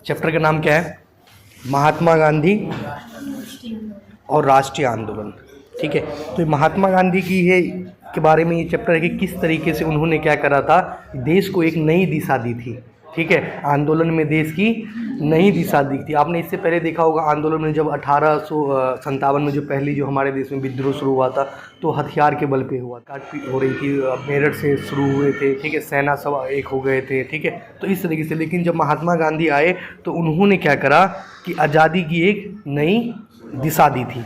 Chapter का नाम क्या है? महात्मा गांधी और राष्ट्रीय आंदोलन। ठीक है, तो महात्मा गांधी की ये के बारे में ये चैप्टर है कि किस तरीके से उन्होंने क्या करा था, देश को एक नई दिशा दी थी। ठीक है, आंदोलन में देश की नई दिशा दी थी। आपने इससे पहले देखा होगा आंदोलन में जब 1857 में जो पहली जो हमारे देश में विद्रोह शुरू हुआ था तो हथियार के बल पे हुआ, काटपीट हो रही थी, मेरठ से शुरू हुए थे। ठीक है, सेना सब एक हो गए थे। ठीक है, तो इस तरीके से। लेकिन जब महात्मा गांधी आए तो उन्होंने क्या करा कि आज़ादी की एक नई दिशा दी थी।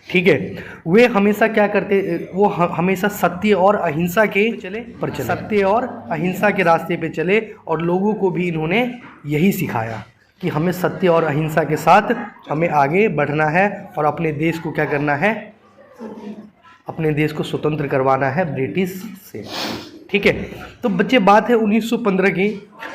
ठीक है, वे हमेशा क्या करते, वो हमेशा सत्य और अहिंसा के पर चले, सत्य और अहिंसा के रास्ते पे चले, और लोगों को भी इन्होंने यही सिखाया कि हमें सत्य और अहिंसा के साथ हमें आगे बढ़ना है और अपने देश को क्या करना है, अपने देश को स्वतंत्र करवाना है ब्रिटिश से। ठीक है, तो बच्चे बात है 1915 की।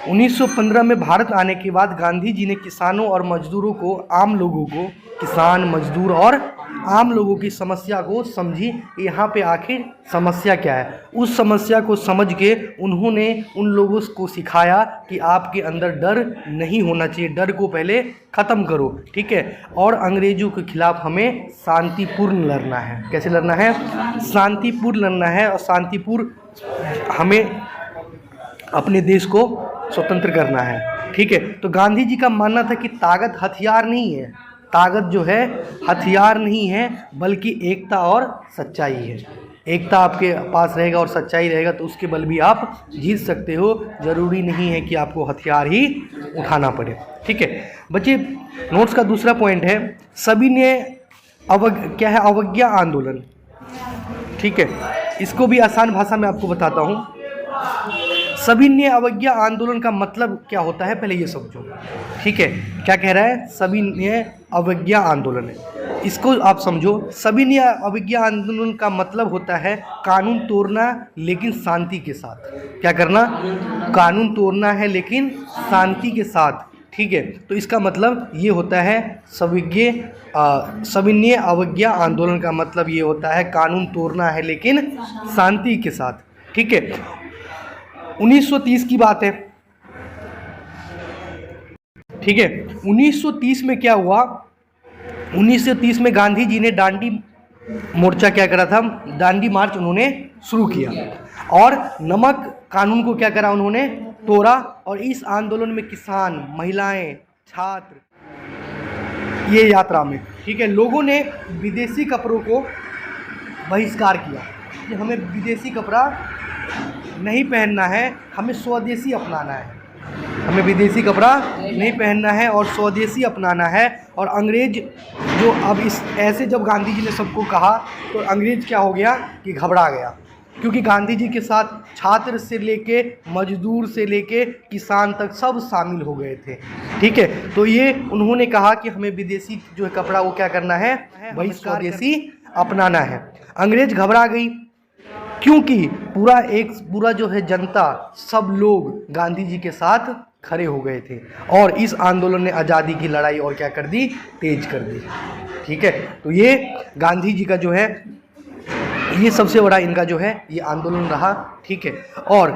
1915 में भारत आने के बाद गांधी जी ने किसानों और मजदूरों को, आम लोगों को, किसान मजदूर और आम लोगों की समस्या को समझी, यहाँ पे आखिर समस्या क्या है। उस समस्या को समझ के उन्होंने उन लोगों को सिखाया कि आपके अंदर डर नहीं होना चाहिए, डर को पहले ख़त्म करो। ठीक है, और अंग्रेज़ों के खिलाफ हमें शांतिपूर्ण लड़ना है। कैसे लड़ना है? शांतिपूर्ण लड़ना है, और शांतिपूर्ण हमें अपने देश को स्वतंत्र करना है। ठीक है, तो गांधी जी का मानना था कि ताकत हथियार नहीं है, ताकत जो है हथियार नहीं है, बल्कि एकता और सच्चाई है। एकता आपके पास रहेगा और सच्चाई रहेगा तो उसके बल भी आप जीत सकते हो। ज़रूरी नहीं है कि आपको हथियार ही उठाना पड़े। ठीक है बच्चे, नोट्स का दूसरा पॉइंट है सभी ने क्या है, अवज्ञा आंदोलन। ठीक है, इसको भी आसान भाषा में आपको बताता हूँ। सविनय अवज्ञा आंदोलन का मतलब क्या होता है, पहले ये समझो। ठीक है, क्या कह रहा है? सविनय अवज्ञा आंदोलन है, इसको आप समझो। सविनय अवज्ञा आंदोलन का मतलब होता है कानून तोड़ना लेकिन शांति के साथ। क्या करना? कानून तोड़ना है लेकिन शांति के साथ। ठीक है, तो इसका मतलब ये होता है सविनय अवज्ञा आंदोलन का मतलब ये होता है कानून तोड़ना है लेकिन शांति के साथ। ठीक है, 1930 की बात है। ठीक है, 1930 में क्या हुआ? 1930 में गांधी जी ने दांडी मोर्चा क्या करा था, दांडी मार्च उन्होंने शुरू किया और नमक कानून को क्या करा, उन्होंने तोड़ा। और इस आंदोलन में किसान, महिलाएं, छात्र ये यात्रा में, ठीक है, लोगों ने विदेशी कपड़ों को बहिष्कार किया कि हमें विदेशी कपड़ा नहीं पहनना है, हमें स्वदेशी अपनाना है, हमें विदेशी कपड़ा नहीं पहनना है और स्वदेशी अपनाना है। और अंग्रेज जो अब इस ऐसे जब गांधी जी ने सबको कहा तो अंग्रेज क्या हो गया कि घबरा गया, क्योंकि गांधी जी के साथ छात्र से लेके मजदूर से लेके किसान तक सब शामिल हो गए थे। ठीक है, तो ये उन्होंने कहा कि हमें विदेशी जो है कपड़ा वो क्या करना है, वही स्वदेशी अपनाना है। अंग्रेज घबरा गई क्योंकि पूरा जो है जनता, सब लोग गांधी जी के साथ खड़े हो गए थे और इस आंदोलन ने आज़ादी की लड़ाई और क्या कर दी, तेज कर दी। ठीक है, तो ये गांधी जी का जो है ये सबसे बड़ा इनका जो है ये आंदोलन रहा। ठीक है, और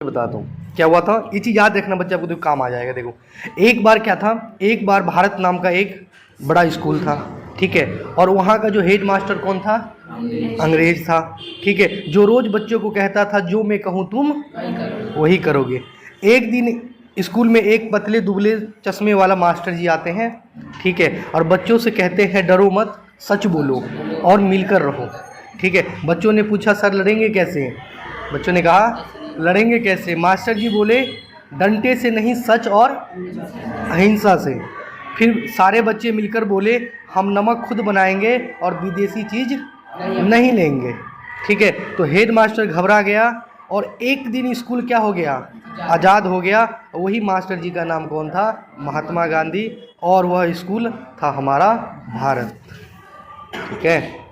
बताता हूँ क्या हुआ था, ये चीज़ याद रखना बच्चा, आपको तो काम आ जाएगा। देखो, एक बार क्या था, एक बार भारत नाम का एक बड़ा स्कूल था। ठीक है, और वहाँ का जो हेड मास्टर कौन था, अंग्रेज था। ठीक है, जो रोज़ बच्चों को कहता था जो मैं कहूँ तुम वही करोगे। एक दिन स्कूल में एक पतले दुबले चश्मे वाला मास्टर जी आते हैं। ठीक है, और बच्चों से कहते हैं डरो मत, सच बोलो और मिलकर रहो। ठीक है, बच्चों ने पूछा सर लड़ेंगे कैसे? बच्चों ने कहा लड़ेंगे कैसे? मास्टर जी बोले डंडे से नहीं, सच और अहिंसा से। फिर सारे बच्चे मिलकर बोले हम नमक खुद बनाएंगे और विदेशी चीज़ नहीं लेंगे। ठीक है, तो हेड मास्टर घबरा गया और एक दिन स्कूल क्या हो गया, आज़ाद हो गया। वही मास्टर जी का नाम कौन था, महात्मा गांधी, और वह स्कूल था हमारा भारत। ठीक है।